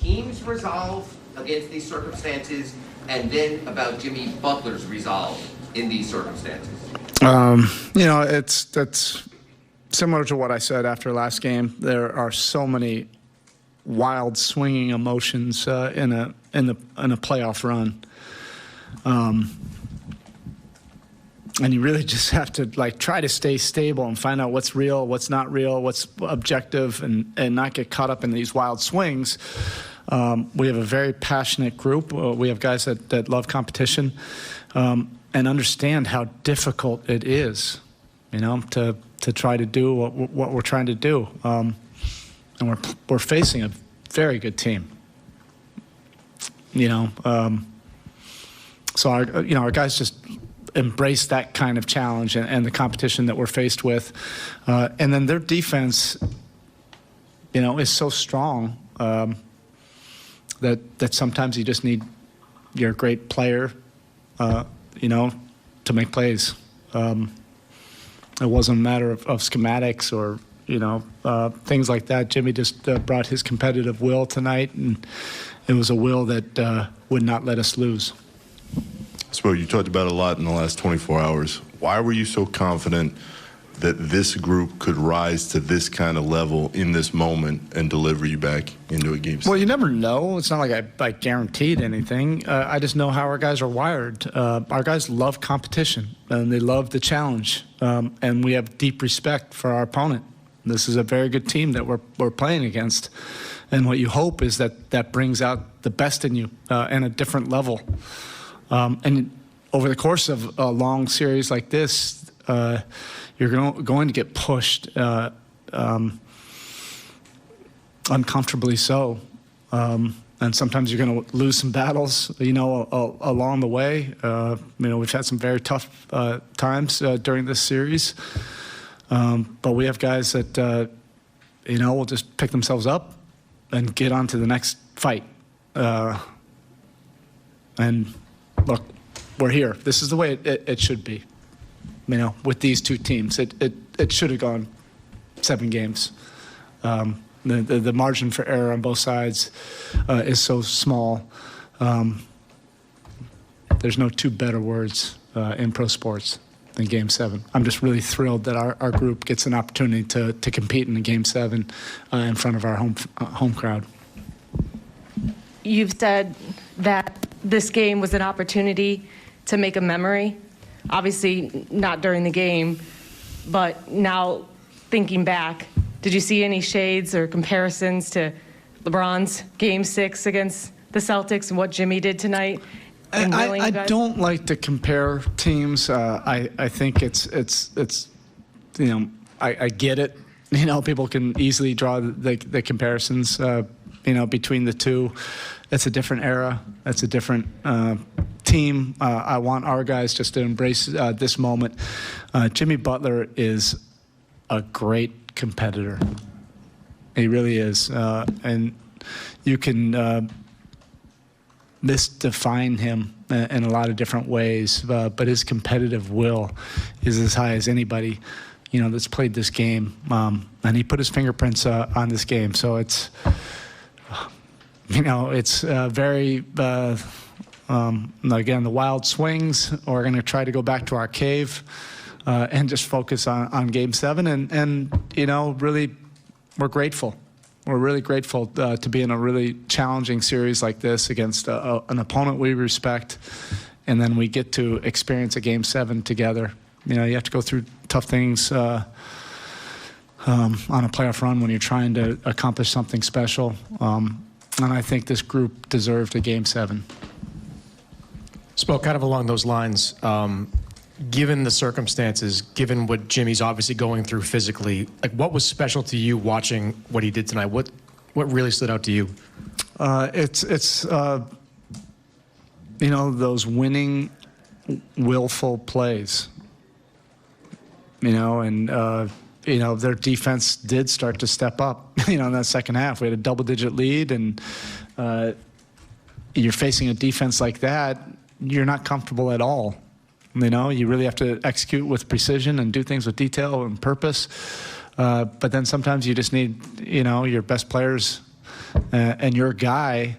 team's resolve against these circumstances, and then about Jimmy Butler's resolve in these circumstances? That's similar to what I said after last game. There are so many wild, swinging emotions in a playoff run, and you really just have to try to stay stable and find out what's real, what's not real, what's objective, and not get caught up in these wild swings. We have a very passionate group. We have guys that love competition and understand how difficult it is, to try to do what we're trying to do. And we're facing a very good team. So our guys just embrace that kind of challenge and the competition that we're faced with. And then their defense, is so strong that sometimes you just need your great player, to make plays. It wasn't a matter of schematics or, things like that. Jimmy just brought his competitive will tonight, and it was a will that would not let us lose. Spo, you talked about it a lot in the last 24 hours. Why were you so confident that this group could rise to this kind of level in this moment and deliver you back into a game? Well, you never know. It's not like I guaranteed anything. I just know how our guys are wired. Our guys love competition, and they love the challenge. And we have deep respect for our opponent. This is a very good team that we're playing against. And what you hope is that brings out the best in you and a different level. And over the course of a long series like this, you're going to get pushed uncomfortably so. And sometimes you're going to lose some battles, along the way. We've had some very tough times during this series. But we have guys that, will just pick themselves up and get on to the next fight. And look, we're here. This is the way it should be. With these two teams, it should have gone 7 games. The margin for error on both sides is so small. There's no two better words in pro sports than Game 7. I'm just really thrilled that our group gets an opportunity to compete in a Game 7 in front of our home crowd. You've said that this game was an opportunity to make a memory. Obviously, not during the game, but now thinking back, did you see any shades or comparisons to LeBron's Game 6 against the Celtics and what Jimmy did tonight? I don't like to compare teams. I think it's I get it. People can easily draw the comparisons, between the two. It's a different era. It's a different team. I want our guys just to embrace this moment. Jimmy Butler is a great competitor. He really is. And you can misdefine him in a lot of different ways, but his competitive will is as high as anybody, that's played this game. And he put his fingerprints on this game. So it's, it's very, again, the wild swings. We're going to try to go back to our cave and just focus on Game 7. And really, we're grateful. We're really grateful to be in a really challenging series like this against an opponent we respect. And then we get to experience a Game 7 together. You have to go through tough things on a playoff run when you're trying to accomplish something special. And I think this group deserved a Game 7. Spoke kind of along those lines. Given the circumstances, given what Jimmy's obviously going through physically, what was special to you watching what he did tonight? What really stood out to you? It's those winning, willful plays. Their defense did start to step up, in that second half. We had a double-digit lead, and you're facing a defense like that, you're not comfortable at all. You really have to execute with precision and do things with detail and purpose. But then sometimes you just need, your best players and your guy,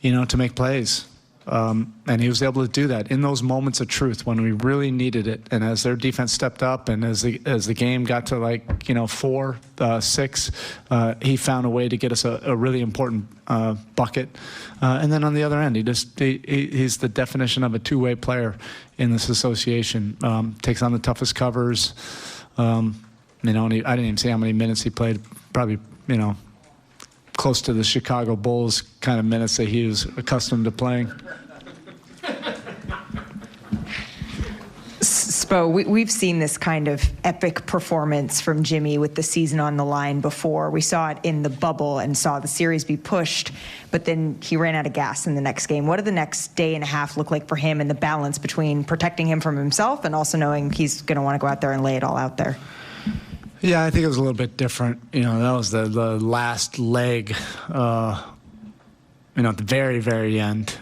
to make plays. And he was able to do that in those moments of truth when we really needed it. And as their defense stepped up, and as the game got to 4, 6, he found a way to get us a really important bucket. And then on the other end, he's the definition of a two-way player in this association. Takes on the toughest covers. I didn't even see how many minutes he played. Probably, close to the Chicago Bulls kind of minutes that he was accustomed to playing. Spo, we've seen this kind of epic performance from Jimmy with the season on the line before. We saw it in the bubble and saw the series be pushed, but then he ran out of gas in the next game. What did the next day and a half look like for him, and the balance between protecting him from himself and also knowing he's going to want to go out there and lay it all out there? Yeah, I think it was a little bit different. That was the last leg, at the very, very end.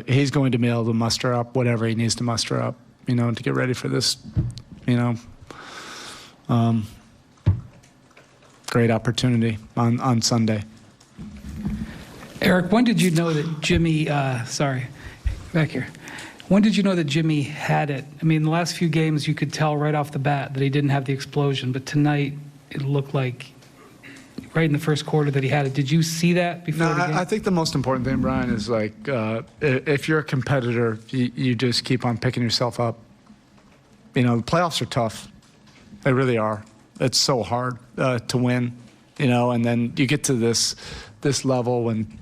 He's going to be able to muster up whatever he needs to muster up, to get ready for this, great opportunity on Sunday. Erik, when did you know that Jimmy, back here. When did you know that Jimmy had it? I mean, the last few games, you could tell right off the bat that he didn't have the explosion, but tonight it looked like right in the first quarter that he had it. Did you see that before the game? I think the most important thing, Brian, is if you're a competitor, you just keep on picking yourself up. The playoffs are tough. They really are. It's so hard to win, and then you get to this level when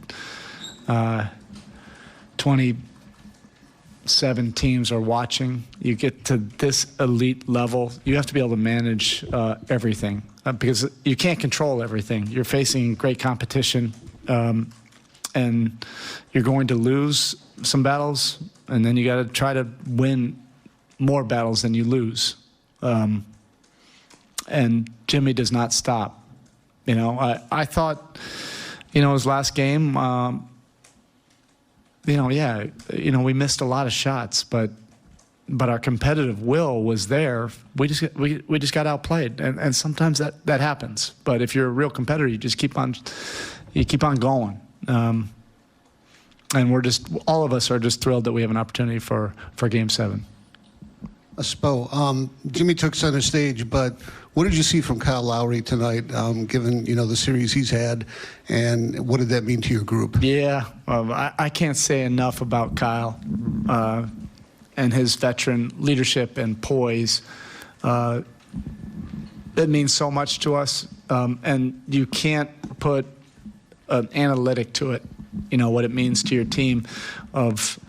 27 teams are watching. You get to this elite level, you have to be able to manage everything because you can't control everything. You're facing great competition, and you're going to lose some battles, and then you got to try to win more battles than you lose. And Jimmy does not stop. I thought, his last game, we missed a lot of shots, but our competitive will was there. We just got outplayed, and sometimes that happens. But if you're a real competitor, you just keep on going. And all of us are just thrilled that we have an opportunity for Game 7. Spo, Jimmy took center stage, but what did you see from Kyle Lowry tonight, given the series he's had, and what did that mean to your group? Yeah, I can't say enough about Kyle and his veteran leadership and poise. It means so much to us, and you can't put an analytic to it. What it means to your team of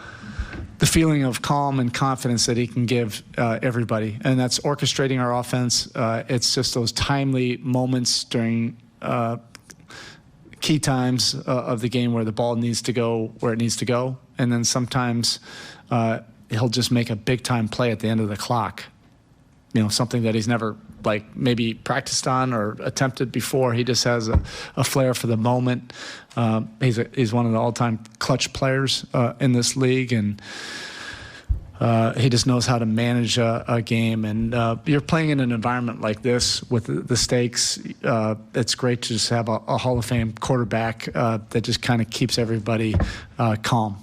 the feeling of calm and confidence that he can give everybody. And that's orchestrating our offense. It's just those timely moments during key times of the game where the ball needs to go where it needs to go. And then sometimes he'll just make a big-time play at the end of the clock. Something that he's never maybe practiced on or attempted before. He just has a flair for the moment. He's one of the all-time clutch players in this league, and he just knows how to manage a game. And you're playing in an environment like this with the stakes. It's great to just have a Hall of Fame quarterback that just kind of keeps everybody calm.